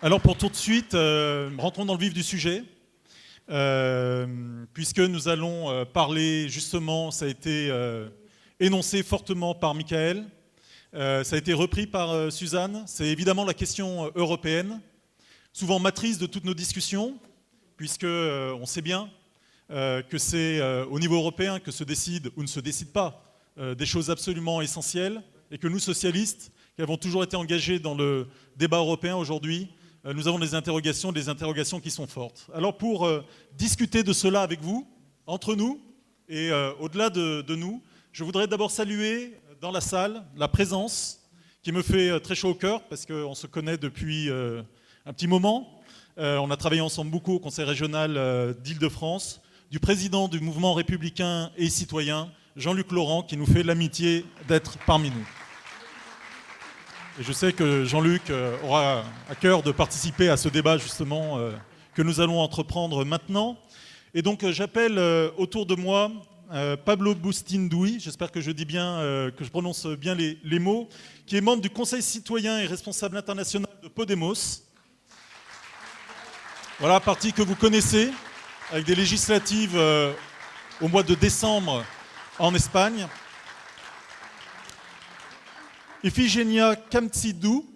Alors pour tout de suite, rentrons dans le vif du sujet, puisque nous allons parler justement, ça a été énoncé fortement par Michael, ça a été repris par Suzanne, c'est évidemment la question européenne, souvent matrice de toutes nos discussions, puisque on sait bien que c'est au niveau européen que se décide ou ne se décide pas des choses absolument essentielles, et que nous, socialistes, qui avons toujours été engagés dans le débat européen aujourd'hui, nous avons des interrogations qui sont fortes. Alors pour discuter de cela avec vous, entre nous et au-delà de nous, je voudrais d'abord saluer dans la salle la présence qui me fait très chaud au cœur parce qu'on se connaît depuis un petit moment. On a travaillé ensemble beaucoup au Conseil régional d'Île-de-France, du président du mouvement républicain et citoyen, Jean-Luc Laurent, qui nous fait l'amitié d'être parmi nous. Et je sais que Jean-Luc aura à cœur de participer à ce débat justement que nous allons entreprendre maintenant. Et donc j'appelle autour de moi Pablo Bustinduy, j'espère que je dis bien, que je prononce bien les mots, qui est membre du Conseil citoyen et responsable international de Podemos. Voilà, parti que vous connaissez, avec des législatives au mois de décembre en Espagne. Ifigenia Kamtsidou,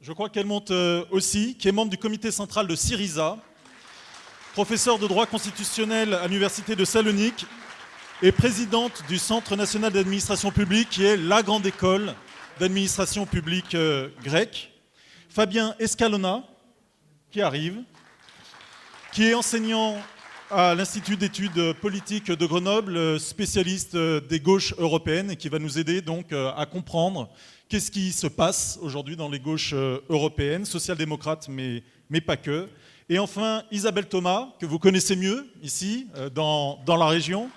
je crois qu'elle monte aussi, qui est membre du comité central de Syriza, professeure de droit constitutionnel à l'université de Salonique et présidente du Centre national d'administration publique, qui est la grande école d'administration publique grecque. Fabien Escalona, qui arrive, qui est enseignant à l'Institut d'études politiques de Grenoble, spécialiste des gauches européennes et qui va nous aider donc à comprendre qu'est-ce qui se passe aujourd'hui dans les gauches européennes, social-démocrates mais pas que. Et enfin Isabelle Thomas, que vous connaissez mieux ici dans la région,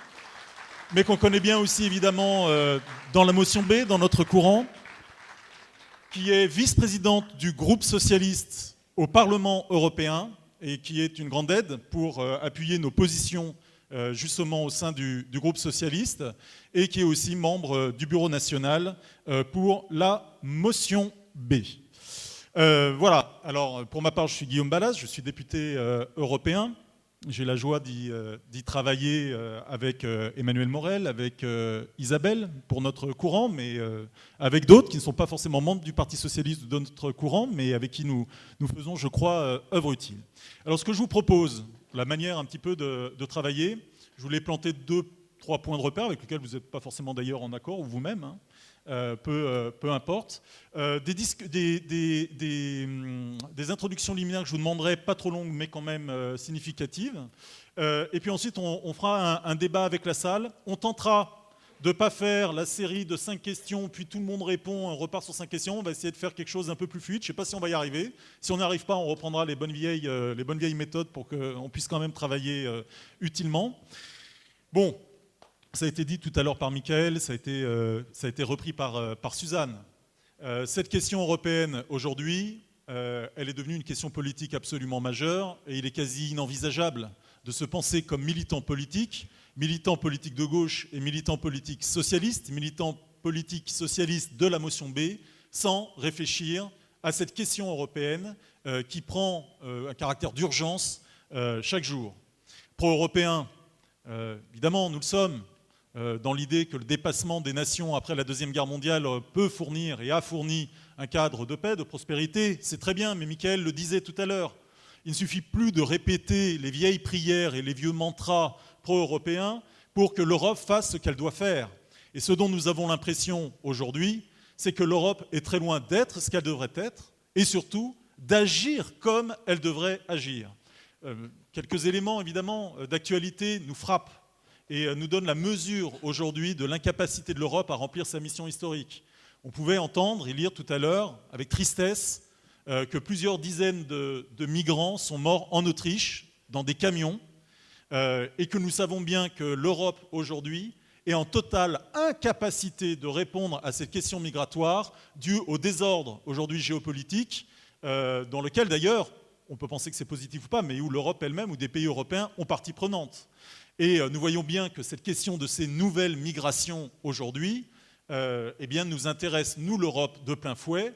mais qu'on connaît bien aussi évidemment dans la motion B, dans notre courant, qui est vice-présidente du groupe socialiste au Parlement européen, et qui est une grande aide pour appuyer nos positions justement au sein du groupe socialiste, et qui est aussi membre du bureau national pour la motion B. Voilà, alors pour ma part, je suis Guillaume Balas, je suis député européen. J'ai la joie d'y travailler avec Emmanuel Morel, avec Isabelle pour notre courant, mais avec d'autres qui ne sont pas forcément membres du Parti socialiste de notre courant, mais avec qui nous faisons, je crois, œuvre utile. Alors ce que je vous propose, la manière un petit peu de travailler, je voulais planter 2-3 points de repère avec lesquels vous n'êtes pas forcément d'ailleurs en accord, ou vous-même, hein. Peu importe. Des introductions liminaires que je vous demanderai, pas trop longues mais quand même significatives. Et puis ensuite on fera un débat avec la salle. On tentera de ne pas faire la série de 5 questions, puis tout le monde répond, on repart sur 5 questions. On va essayer de faire quelque chose d'un peu plus fluide. Je ne sais pas si on va y arriver. Si on n'y arrive pas, on reprendra les bonnes vieilles méthodes pour qu'on puisse quand même travailler utilement. Bon. Ça a été dit tout à l'heure par Michael, ça a été repris par Suzanne. Cette question européenne, aujourd'hui, elle est devenue une question politique absolument majeure et il est quasi inenvisageable de se penser comme militant politique de gauche et militant politique socialiste de la motion B, sans réfléchir à cette question européenne qui prend un caractère d'urgence chaque jour. Pro-européens, évidemment, nous le sommes, dans l'idée que le dépassement des nations après la Deuxième Guerre mondiale peut fournir et a fourni un cadre de paix, de prospérité, c'est très bien, mais Michael le disait tout à l'heure, il ne suffit plus de répéter les vieilles prières et les vieux mantras pro-européens pour que l'Europe fasse ce qu'elle doit faire. Et ce dont nous avons l'impression aujourd'hui, c'est que l'Europe est très loin d'être ce qu'elle devrait être, et surtout d'agir comme elle devrait agir. Quelques éléments, évidemment, d'actualité nous frappent et nous donne la mesure aujourd'hui de l'incapacité de l'Europe à remplir sa mission historique. On pouvait entendre et lire tout à l'heure, avec tristesse, que plusieurs dizaines de migrants sont morts en Autriche, dans des camions, et que nous savons bien que l'Europe, aujourd'hui, est en totale incapacité de répondre à cette question migratoire due au désordre, aujourd'hui, géopolitique, dans lequel, d'ailleurs, on peut penser que c'est positif ou pas, mais où l'Europe elle-même ou des pays européens ont partie prenante. Et nous voyons bien que cette question de ces nouvelles migrations aujourd'hui eh bien, nous intéresse, nous l'Europe, de plein fouet,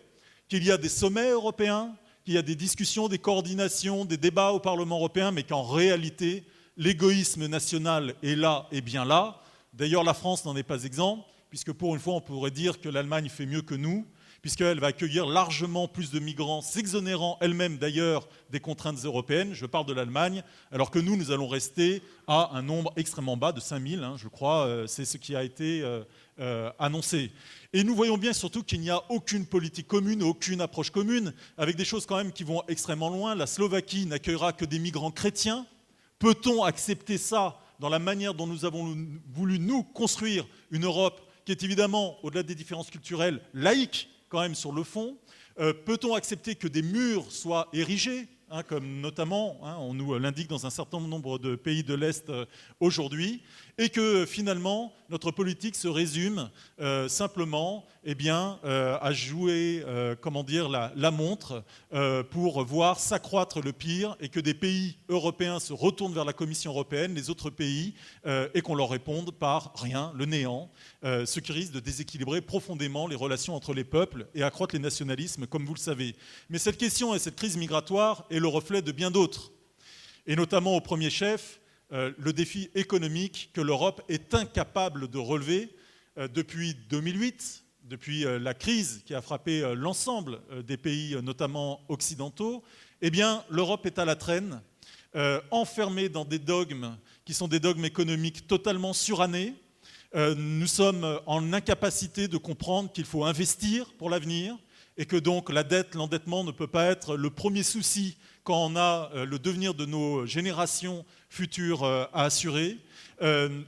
qu'il y a des sommets européens, qu'il y a des discussions, des coordinations, des débats au Parlement européen, mais qu'en réalité, l'égoïsme national est là et bien là. D'ailleurs, la France n'en est pas exempt, puisque pour une fois, on pourrait dire que l'Allemagne fait mieux que nous, puisqu'elle va accueillir largement plus de migrants, s'exonérant elle-même d'ailleurs des contraintes européennes. Je parle de l'Allemagne, alors que nous allons rester à un nombre extrêmement bas de 5000, je crois, c'est ce qui a été annoncé. Et nous voyons bien surtout qu'il n'y a aucune politique commune, aucune approche commune, avec des choses quand même qui vont extrêmement loin. La Slovaquie n'accueillera que des migrants chrétiens. Peut-on accepter ça dans la manière dont nous avons voulu, nous, construire une Europe qui est évidemment, au-delà des différences culturelles, laïque, quand même sur le fond? Peut-on accepter que des murs soient érigés, comme notamment, on nous l'indique dans un certain nombre de pays de l'Est aujourd'hui, et que finalement notre politique se résume simplement à jouer la montre pour voir s'accroître le pire, et que des pays européens se retournent vers la Commission européenne, les autres pays, et qu'on leur réponde par rien, le néant, ce qui risque de déséquilibrer profondément les relations entre les peuples et accroître les nationalismes, comme vous le savez. Mais cette question et cette crise migratoire est le reflet de bien d'autres, et notamment au premier chef, le défi économique que l'Europe est incapable de relever depuis 2008, depuis la crise qui a frappé l'ensemble des pays, notamment occidentaux. Eh bien, l'Europe est à la traîne, enfermée dans des dogmes qui sont des dogmes économiques totalement surannés. Nous sommes en incapacité de comprendre qu'il faut investir pour l'avenir, et que donc la dette, l'endettement ne peut pas être le premier souci quand on a le devenir de nos générations futures à assurer.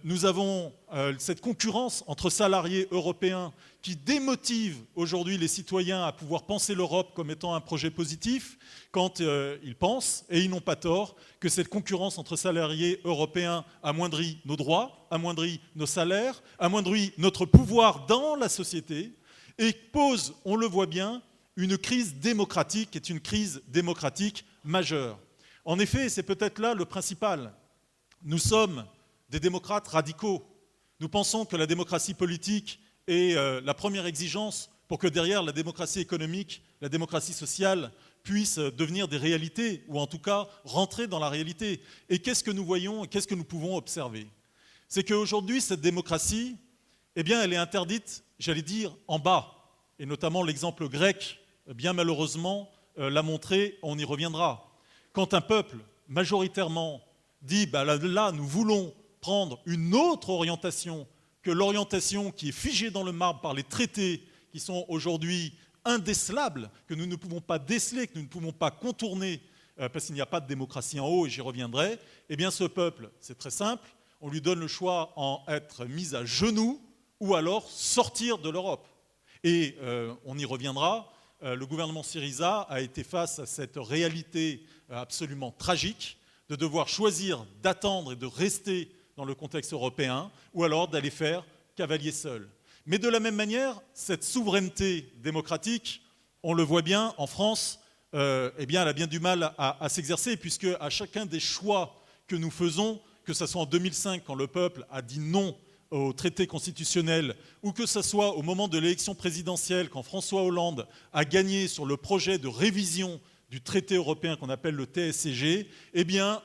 Nous avons cette concurrence entre salariés européens qui démotive aujourd'hui les citoyens à pouvoir penser l'Europe comme étant un projet positif, quand ils pensent, et ils n'ont pas tort, que cette concurrence entre salariés européens amoindrit nos droits, amoindrit nos salaires, amoindrit notre pouvoir dans la société, et pose, on le voit bien, une crise démocratique qui est une crise démocratique majeure. En effet, c'est peut-être là le principal. Nous sommes des démocrates radicaux. Nous pensons que la démocratie politique est la première exigence pour que derrière la démocratie économique, la démocratie sociale puisse devenir des réalités, ou en tout cas rentrer dans la réalité. Et qu'est-ce que nous voyons et qu'est-ce que nous pouvons observer? C'est qu'aujourd'hui, cette démocratie, elle est interdite, j'allais dire, en bas. Et notamment l'exemple grec, bien malheureusement, l'a montré, on y reviendra. Quand un peuple, majoritairement, dit là, nous voulons prendre une autre orientation que l'orientation qui est figée dans le marbre par les traités qui sont aujourd'hui indécelables, que nous ne pouvons pas déceler, que nous ne pouvons pas contourner, parce qu'il n'y a pas de démocratie en haut, et j'y reviendrai, eh bien ce peuple, c'est très simple, on lui donne le choix en être mis à genoux ou alors sortir de l'Europe. Et on y reviendra, le gouvernement Syriza a été face à cette réalité absolument tragique de devoir choisir d'attendre et de rester dans le contexte européen, ou alors d'aller faire cavalier seul. Mais de la même manière, cette souveraineté démocratique, on le voit bien, en France, elle a bien du mal à s'exercer, puisque à chacun des choix que nous faisons, que ce soit en 2005, quand le peuple a dit non au traité constitutionnel, ou que ce soit au moment de l'élection présidentielle, quand François Hollande a gagné sur le projet de révision du traité européen qu'on appelle le TSCG,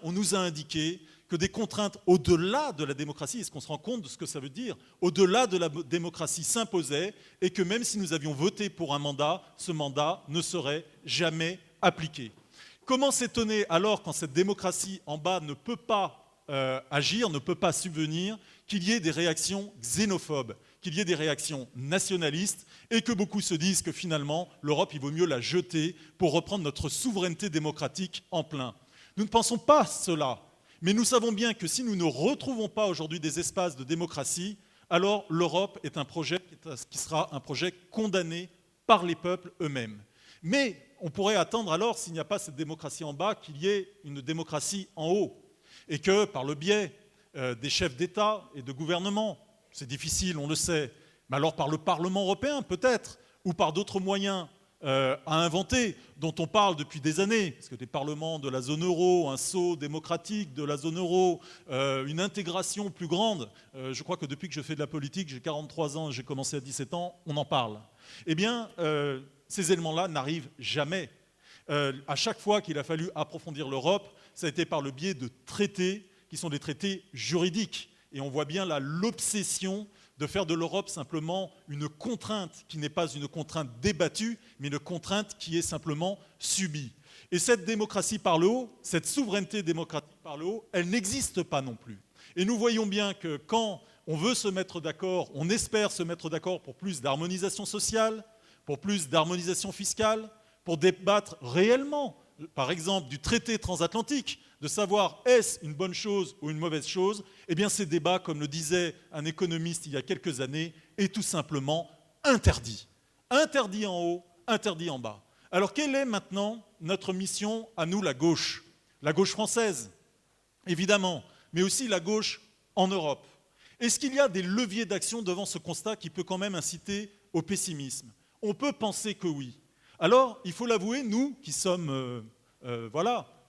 on nous a indiqué que des contraintes au-delà de la démocratie, est-ce qu'on se rend compte de ce que ça veut dire? Au-delà de la démocratie s'imposaient, et que même si nous avions voté pour un mandat, ce mandat ne serait jamais appliqué. Comment s'étonner alors, quand cette démocratie en bas ne peut pas agir, ne peut pas subvenir, qu'il y ait des réactions xénophobes, qu'il y ait des réactions nationalistes, et que beaucoup se disent que finalement, l'Europe, il vaut mieux la jeter pour reprendre notre souveraineté démocratique en plein. Nous ne pensons pas cela, mais nous savons bien que si nous ne retrouvons pas aujourd'hui des espaces de démocratie, alors l'Europe est un projet qui sera un projet condamné par les peuples eux-mêmes. Mais on pourrait attendre alors, s'il n'y a pas cette démocratie en bas, qu'il y ait une démocratie en haut, et que par le biais des chefs d'État et de gouvernement, c'est difficile, on le sait, mais alors par le Parlement européen peut-être, ou par d'autres moyens à inventer, dont on parle depuis des années, parce que des parlements de la zone euro, un saut démocratique de la zone euro, une intégration plus grande, je crois que depuis que je fais de la politique, j'ai 43 ans, j'ai commencé à 17 ans, on en parle. Ces éléments-là n'arrivent jamais. À chaque fois qu'il a fallu approfondir l'Europe, ça a été par le biais de traités qui sont des traités juridiques. Et on voit bien là l'obsession de faire de l'Europe simplement une contrainte qui n'est pas une contrainte débattue, mais une contrainte qui est simplement subie. Et cette démocratie par le haut, cette souveraineté démocratique par le haut, elle n'existe pas non plus. Et nous voyons bien que quand on veut se mettre d'accord, on espère se mettre d'accord pour plus d'harmonisation sociale, pour plus d'harmonisation fiscale, pour débattre réellement, par exemple, du traité transatlantique, de savoir est-ce une bonne chose ou une mauvaise chose, eh bien ces débats, comme le disait un économiste il y a quelques années, est tout simplement interdit. Interdit en haut, interdit en bas. Alors quelle est maintenant notre mission à nous, la gauche française, évidemment, mais aussi la gauche en Europe. Est-ce qu'il y a des leviers d'action devant ce constat qui peut quand même inciter au pessimisme? On peut penser que oui. Alors, il faut l'avouer, nous qui sommes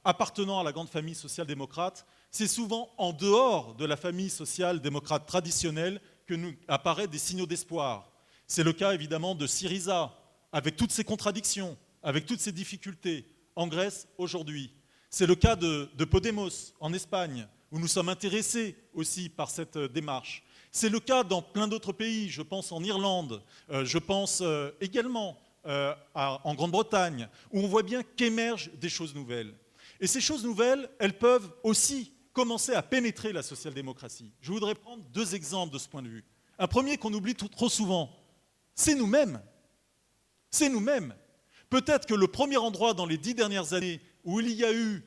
appartenant à la grande famille social-démocrate, c'est souvent en dehors de la famille social-démocrate traditionnelle que nous apparaissent des signaux d'espoir. C'est le cas évidemment de Syriza, avec toutes ses contradictions, avec toutes ses difficultés, en Grèce aujourd'hui. C'est le cas de Podemos en Espagne, où nous sommes intéressés aussi par cette démarche. C'est le cas dans plein d'autres pays, je pense en Irlande, je pense également en Grande-Bretagne, où on voit bien qu'émergent des choses nouvelles. Et ces choses nouvelles, elles peuvent aussi commencer à pénétrer la social-démocratie. Je voudrais prendre 2 exemples de ce point de vue. Un premier qu'on oublie trop souvent, c'est nous-mêmes. C'est nous-mêmes. Peut-être que le premier endroit dans les 10 dernières années où il y a eu,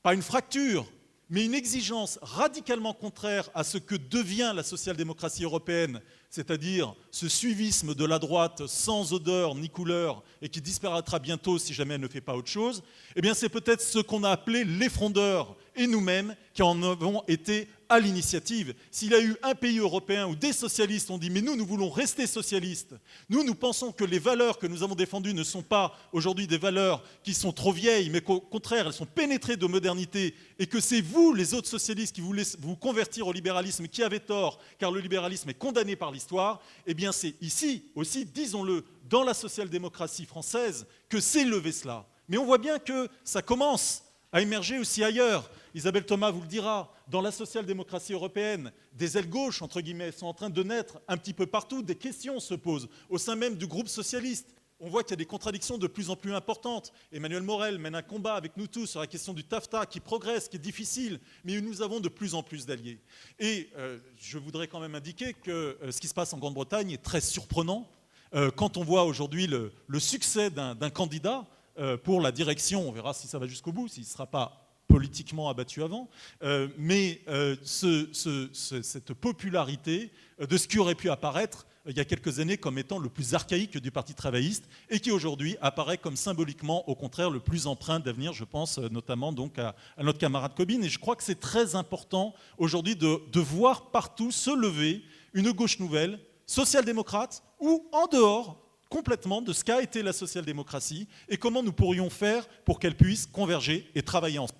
pas une fracture, mais une exigence radicalement contraire à ce que devient la social-démocratie européenne, c'est-à-dire ce suivisme de la droite sans odeur ni couleur et qui disparaîtra bientôt si jamais elle ne fait pas autre chose, eh bien c'est peut-être ce qu'on a appelé les frondeurs et nous-mêmes qui en avons été à l'initiative. S'il y a eu un pays européen où des socialistes ont dit « mais nous voulons rester socialistes, nous pensons que les valeurs que nous avons défendues ne sont pas aujourd'hui des valeurs qui sont trop vieilles, mais qu'au contraire elles sont pénétrées de modernité et que c'est vous, les autres socialistes, qui voulez vous convertir au libéralisme qui avez tort, car le libéralisme est condamné par l'histoire », eh bien c'est ici aussi, disons-le, dans la social-démocratie française que s'est levé cela. Mais on voit bien que ça commence à émerger aussi ailleurs. Isabelle Thomas vous le dira, dans la social-démocratie européenne, des ailes gauches, entre guillemets, sont en train de naître un petit peu partout, des questions se posent au sein même du groupe socialiste. On voit qu'il y a des contradictions de plus en plus importantes. Emmanuel Morel mène un combat avec nous tous sur la question du TAFTA qui progresse, qui est difficile, mais nous avons de plus en plus d'alliés. Et je voudrais quand même indiquer que ce qui se passe en Grande-Bretagne est très surprenant. Quand on voit aujourd'hui le succès d'un candidat pour la direction, on verra si ça va jusqu'au bout, s'il ne sera pas politiquement abattu avant, mais cette popularité de ce qui aurait pu apparaître il y a quelques années comme étant le plus archaïque du Parti travailliste et qui aujourd'hui apparaît comme symboliquement, au contraire, le plus empreint d'avenir, je pense notamment donc à notre camarade Corbyn. Et je crois que c'est très important aujourd'hui de voir partout se lever une gauche nouvelle, social-démocrate ou en dehors complètement de ce qu'a été la social-démocratie et comment nous pourrions faire pour qu'elle puisse converger et travailler ensemble.